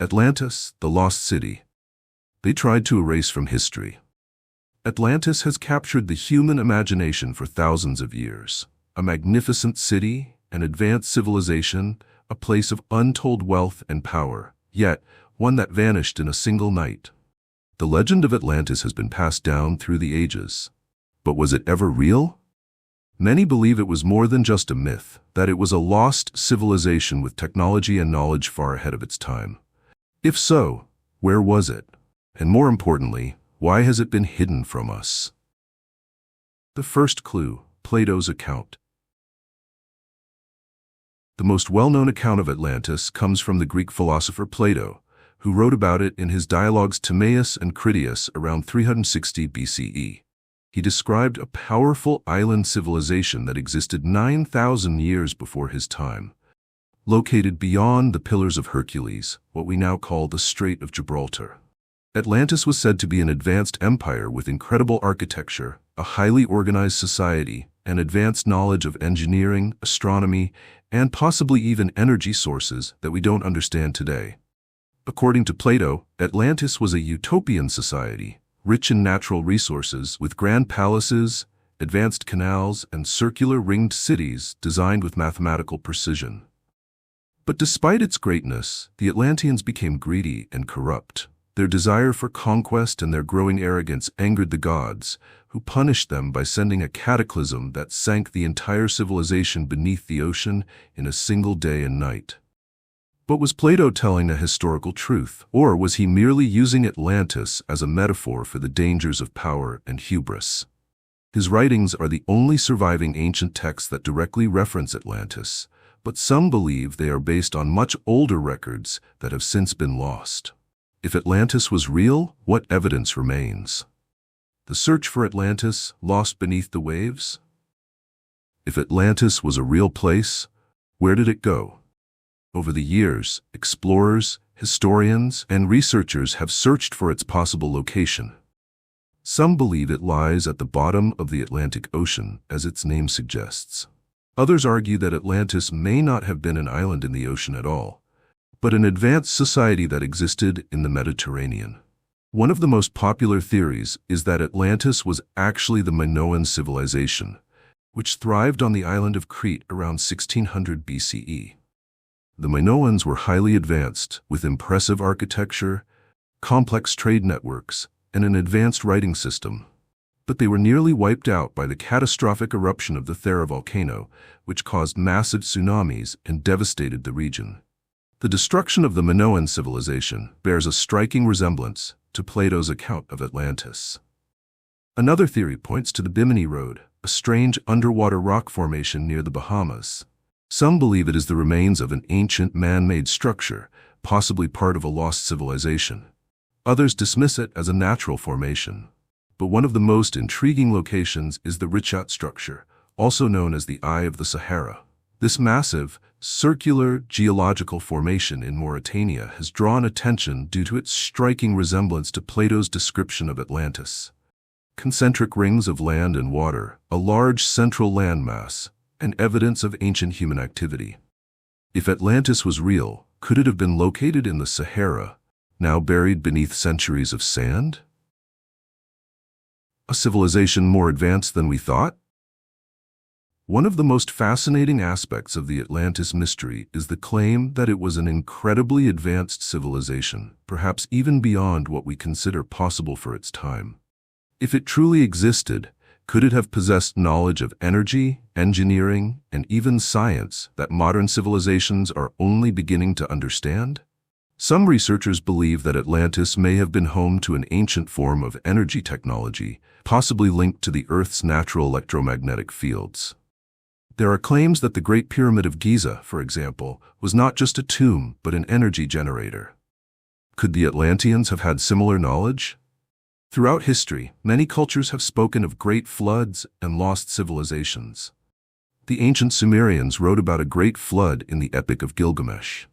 Atlantis, the lost city. They tried to erase from history. Atlantis has captured the human imagination for thousands of years. A magnificent city, an advanced civilization, a place of untold wealth and power, yet one that vanished in a single night. The legend of Atlantis has been passed down through the ages. But was it ever real? Many believe it was more than just a myth, that it was a lost civilization with technology and knowledge far ahead of its time. If so, where was it? And more importantly, why has it been hidden from us? The first clue, Plato's account. The most well-known account of Atlantis comes from the Greek philosopher Plato, who wrote about it in his dialogues Timaeus and Critias around 360 BCE. He described a powerful island civilization that existed 9,000 years before his time, located beyond the Pillars of Hercules, what we now call the Strait of Gibraltar. Atlantis was said to be an advanced empire with incredible architecture, a highly organized society, and advanced knowledge of engineering, astronomy, and possibly even energy sources that we don't understand today. According to Plato, Atlantis was a utopian society, rich in natural resources with grand palaces, advanced canals, and circular ringed cities designed with mathematical precision. But despite its greatness, the Atlanteans became greedy and corrupt. Their desire for conquest and their growing arrogance angered the gods, who punished them by sending a cataclysm that sank the entire civilization beneath the ocean in a single day and night. But was Plato telling a historical truth, or was he merely using Atlantis as a metaphor for the dangers of power and hubris? His writings are the only surviving ancient texts that directly reference Atlantis, but some believe they are based on much older records that have since been lost. If Atlantis was real, what evidence remains? The search for Atlantis, lost beneath the waves? If Atlantis was a real place, where did it go? Over the years, explorers, historians, and researchers have searched for its possible location. Some believe it lies at the bottom of the Atlantic Ocean, as its name suggests. Others argue that Atlantis may not have been an island in the ocean at all, but an advanced society that existed in the Mediterranean. One of the most popular theories is that Atlantis was actually the Minoan civilization, which thrived on the island of Crete around 1600 BCE. The Minoans were highly advanced, with impressive architecture, complex trade networks, and an advanced writing system. But they were nearly wiped out by the catastrophic eruption of the Thera volcano, which caused massive tsunamis and devastated the region. The destruction of the Minoan civilization bears a striking resemblance to Plato's account of Atlantis. Another theory points to the Bimini Road, a strange underwater rock formation near the Bahamas. Some believe it is the remains of an ancient man-made structure, possibly part of a lost civilization. Others dismiss it as a natural formation. But one of the most intriguing locations is the Richat structure, also known as the Eye of the Sahara. This massive, circular geological formation in Mauritania has drawn attention due to its striking resemblance to Plato's description of Atlantis. Concentric rings of land and water, a large central landmass, and evidence of ancient human activity. If Atlantis was real, could it have been located in the Sahara, now buried beneath centuries of sand? A civilization more advanced than we thought? One of the most fascinating aspects of the Atlantis mystery is the claim that it was an incredibly advanced civilization, perhaps even beyond what we consider possible for its time. If it truly existed, could it have possessed knowledge of energy, engineering, and even science that modern civilizations are only beginning to understand? Some researchers believe that Atlantis may have been home to an ancient form of energy technology, possibly linked to the Earth's natural electromagnetic fields. There are claims that the Great Pyramid of Giza, for example, was not just a tomb but an energy generator. Could the Atlanteans have had similar knowledge? Throughout history, many cultures have spoken of great floods and lost civilizations. The ancient Sumerians wrote about a great flood in the Epic of Gilgamesh.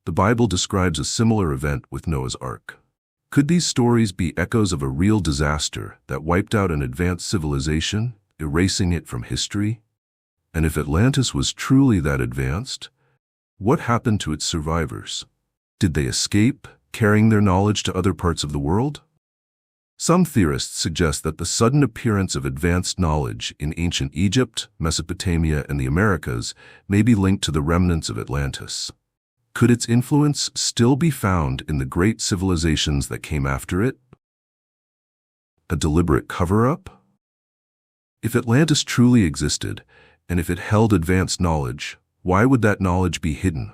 The Bible describes a similar event with Noah's Ark. Could these stories be echoes of a real disaster that wiped out an advanced civilization, erasing it from history? And if Atlantis was truly that advanced, what happened to its survivors? Did they escape, carrying their knowledge to other parts of the world? Some theorists suggest that the sudden appearance of advanced knowledge in ancient Egypt, Mesopotamia, and the Americas may be linked to the remnants of Atlantis. Could its influence still be found in the great civilizations that came after it? A deliberate cover-up? If Atlantis truly existed, and if it held advanced knowledge, why would that knowledge be hidden?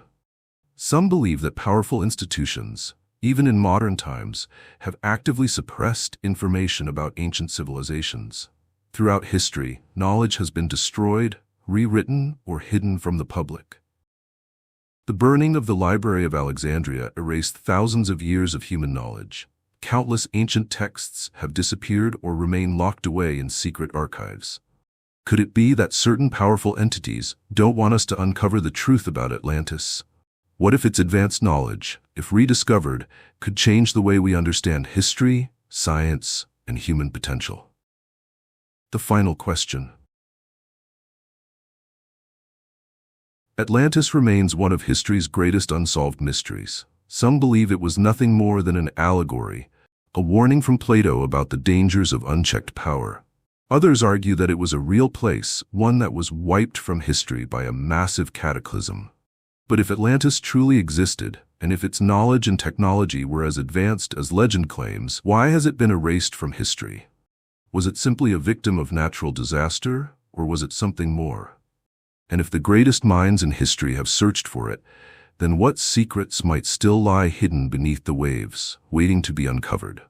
Some believe that powerful institutions, even in modern times, have actively suppressed information about ancient civilizations. Throughout history, knowledge has been destroyed, rewritten, or hidden from the public. The burning of the Library of Alexandria erased thousands of years of human knowledge. Countless ancient texts have disappeared or remain locked away in secret archives. Could it be that certain powerful entities don't want us to uncover the truth about Atlantis? What if its advanced knowledge, if rediscovered, could change the way we understand history, science, and human potential? The final question. Atlantis remains one of history's greatest unsolved mysteries. Some believe it was nothing more than an allegory, a warning from Plato about the dangers of unchecked power. Others argue that it was a real place, one that was wiped from history by a massive cataclysm. But if Atlantis truly existed, and if its knowledge and technology were as advanced as legend claims, why has it been erased from history? Was it simply a victim of natural disaster, or was it something more? And if the greatest minds in history have searched for it, then what secrets might still lie hidden beneath the waves, waiting to be uncovered?